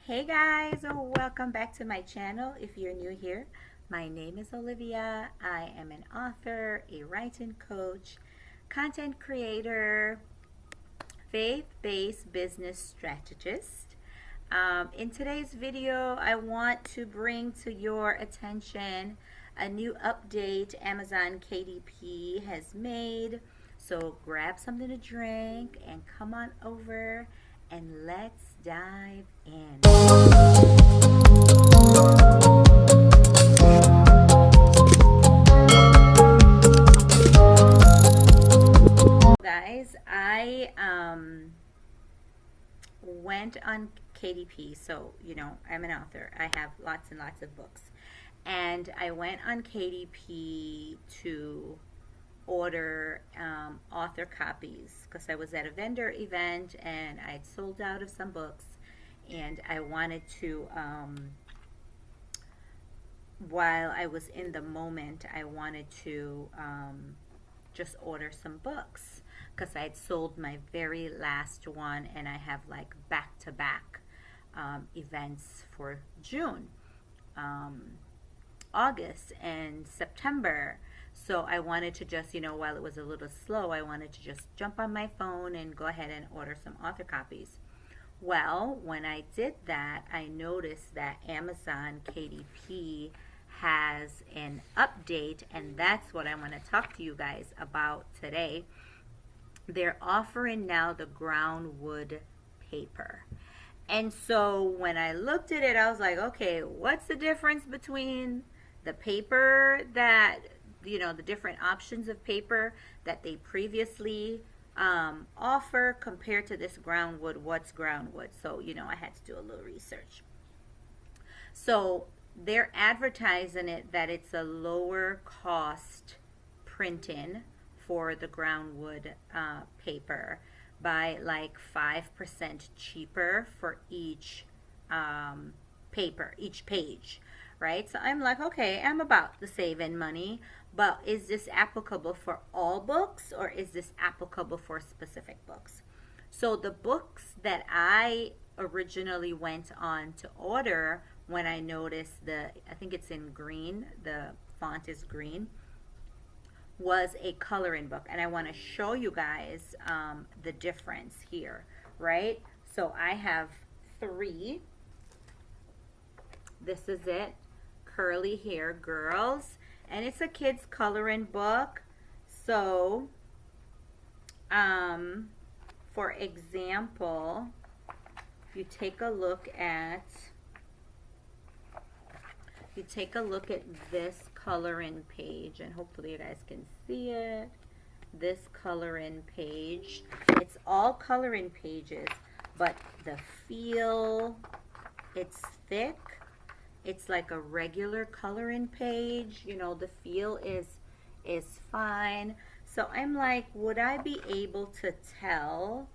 Hey guys, welcome back to my channel. If you're new here, my name is Olivia. I am an author, a writing coach, content creator, faith-based business strategist. In today's video, I want to bring to your attention a new update Amazon KDP has made. So grab something to drink and come on over and let's dive in. Guys, I went on KDP, so you know I'm an author. I have lots and lots of books, and I went on KDP to order author copies because I was at a vendor event and I'd sold out of some books, and I wanted to while I was in the moment, I wanted to just order some books because I had sold my very last one, and I have like back-to-back events for June, August, and September. So I wanted to just, while it was a little slow, I wanted to just jump on my phone and go ahead and order some author copies. Well, when I did that, I noticed that Amazon KDP has an update, and that's what I want to talk to you guys about today. They're offering now the Groundwood paper. And so when I looked at it, I was like, okay, what's the difference between the paper that, the different options of paper that they previously offer compared to this Groundwood? What's Groundwood? So, I had to do a little research. So they're advertising it that it's a lower cost printing for the Groundwood paper by like 5% cheaper for each paper, each page, right? So I'm like, okay, I'm about the saving money, but is this applicable for all books or is this applicable for specific books? So the books that I originally went on to order, when I noticed I think it's in green, the font is green, was a coloring book, and I want to show you guys the difference here, right? So I have 3. This is it, Curly Hair Girls, and it's a kids coloring book. So for example, if you take a look at this coloring page, and hopefully you guys can see it, this coloring page, it's all coloring pages, but the feel, it's thick, it's like a regular coloring page, the feel is fine. So I'm like, would I be able to tell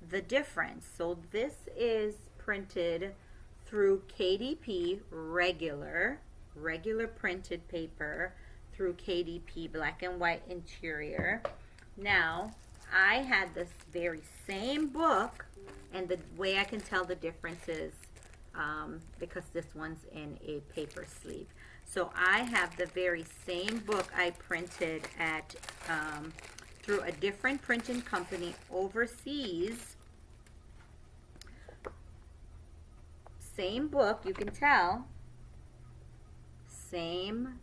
the difference? So this is printed through KDP regular printed paper through KDP black and white interior. Now, I had this very same book, and the way I can tell the difference is because this one's in a paper sleeve. So I have the very same book I printed at through a different printing company overseas. Same book, you can tell. Same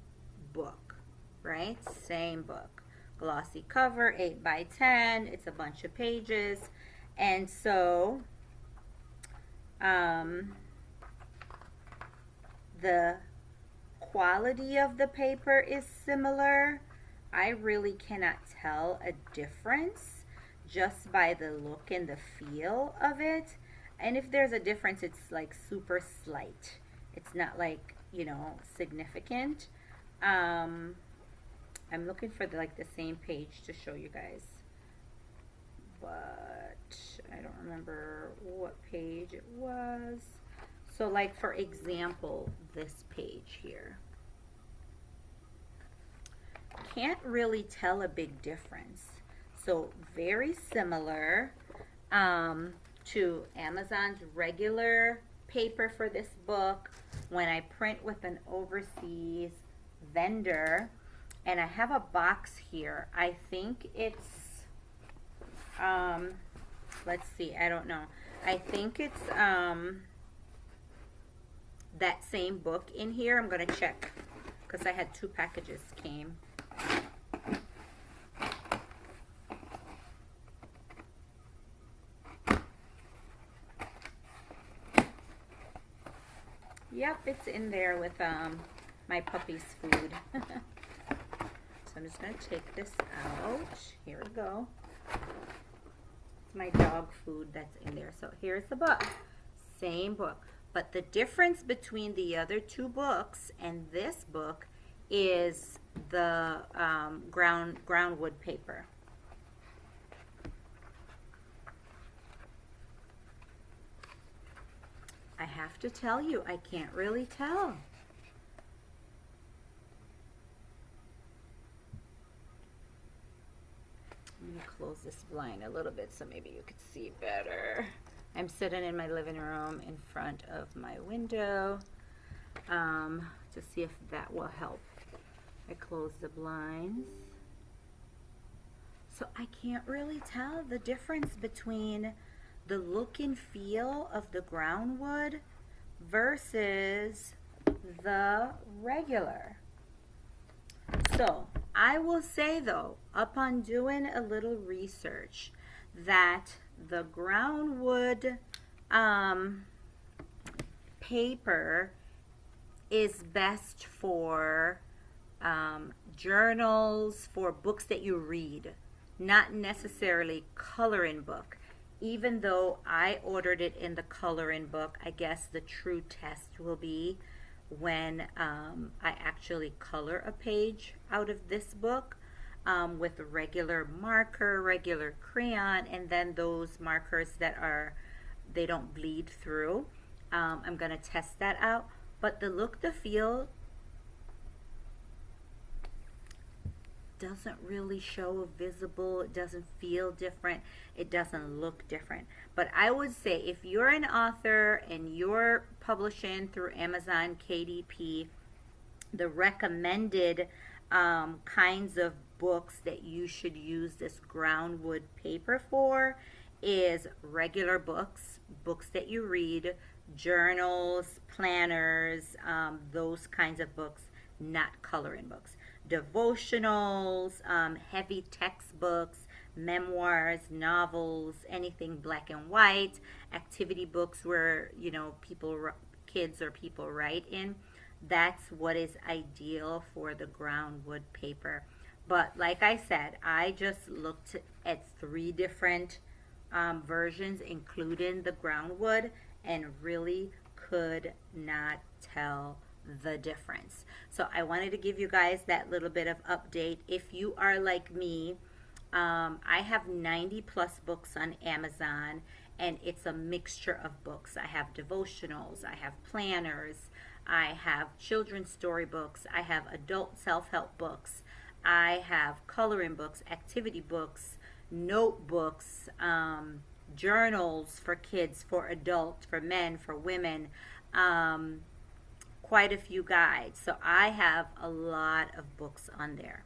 book, right? Same book. Glossy cover, 8 by 10. It's a bunch of pages. And so the quality of the paper is similar. I really cannot tell a difference just by the look and the feel of it. And if there's a difference, it's like super slight. It's not like, significant. I'm looking for the same page to show you guys, but I don't remember what page it was. So like, for example, this page here, can't really tell a big difference. So very similar to Amazon's regular paper for this book when I print with an overseas vendor. And I have a box here. I think it's, let's see, I don't know. I think it's that same book in here. I'm going to check because I had 2 packages came. Yep, it's in there with my puppy's food. So I'm just going to take this out. Here we go. It's my dog food that's in there. So here's the book. Same book. But the difference between the other 2 books and this book is the groundwood paper. I have to tell you, I can't really tell. Let me close this blind a little bit so maybe you could see better. I'm sitting in my living room in front of my window to see if that will help. I close the blinds. So I can't really tell the difference between the look and feel of the groundwood versus the regular. So I will say though, upon doing a little research, that the groundwood paper is best for journals, for books that you read, not necessarily coloring book. Even though I ordered it in the coloring book, I guess the true test will be when I actually color a page out of this book with regular marker, regular crayon, and then those markers that they don't bleed through. I'm going to test that out. But the look, the feel doesn't really show visible. It doesn't feel different. It doesn't look different. But I would say if you're an author and you're publishing through Amazon KDP, the recommended kinds of books that you should use this groundwood paper for is regular books, books that you read, journals, planners, those kinds of books, not coloring books. Devotionals, heavy textbooks, memoirs, novels, anything black and white, activity books where, you know, kids or people write in. That's what is ideal for the groundwood paper. But like I said, I just looked at 3 different versions, including the groundwood, and really could not tell the difference. So I wanted to give you guys that little bit of update. If you are like me, I have 90 plus books on Amazon, and it's a mixture of books. I have devotionals, I have planners, I have children's storybooks, I have adult self-help books, I have coloring books, activity books, notebooks, journals for kids, for adults, for men, for women, quite a few guides. So I have a lot of books on there.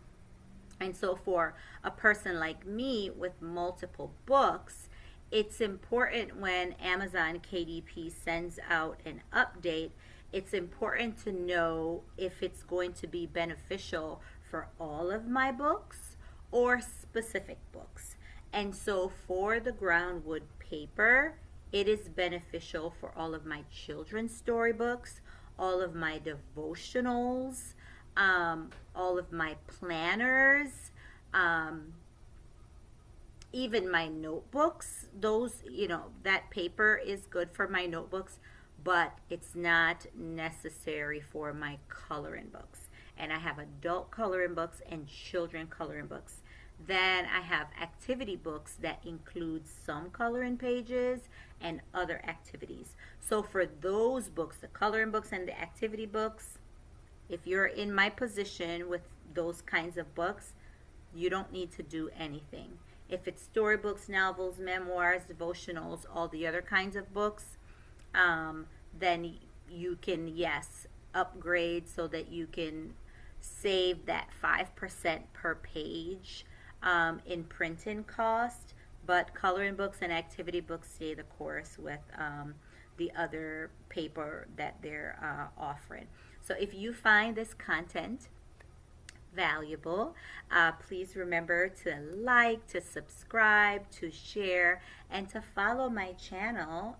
And so for a person like me with multiple books, it's important when Amazon KDP sends out an update, it's important to know if it's going to be beneficial for all of my books or specific books. And so for the groundwood paper, it is beneficial for all of my children's storybooks, all of my devotionals, all of my planners, even my notebooks. Those, you know, that paper is good for my notebooks, but it's not necessary for my coloring books. And I have adult coloring books and children coloring books. Then I have activity books that include some coloring pages and other activities. So for those books, the coloring books and the activity books, if you're in my position with those kinds of books, you don't need to do anything. If it's storybooks, novels, memoirs, devotionals, all the other kinds of books, then you can, yes, upgrade so that you can save that 5% per page in printing cost, but coloring books and activity books stay the course with the other paper that they're offering. So if you find this content valuable, please remember to like, to subscribe, to share, and to follow my channel,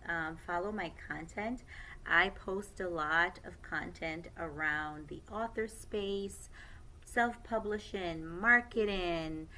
follow my content. I post a lot of content around the author space, self-publishing, marketing,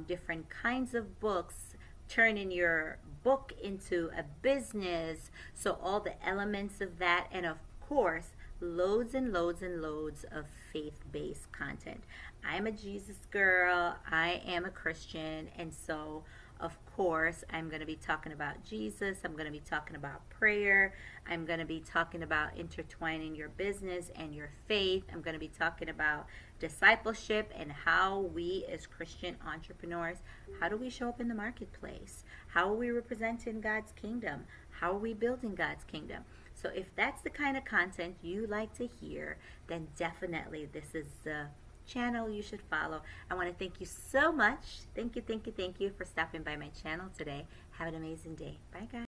different kinds of books, turning your book into a business. So all the elements of that, and of course, loads and loads and loads of faith-based content. I'm a Jesus girl. I am a Christian, and so of course, I'm going to be talking about Jesus. I'm going to be talking about prayer. I'm going to be talking about intertwining your business and your faith. I'm going to be talking about discipleship and how we as Christian entrepreneurs, how do we show up in the marketplace? How are we representing God's kingdom? How are we building God's kingdom? So if that's the kind of content you like to hear, then definitely this is the channel you should follow. I want to thank you so much. Thank you for stopping by my channel today. Have an amazing day. Bye, guys.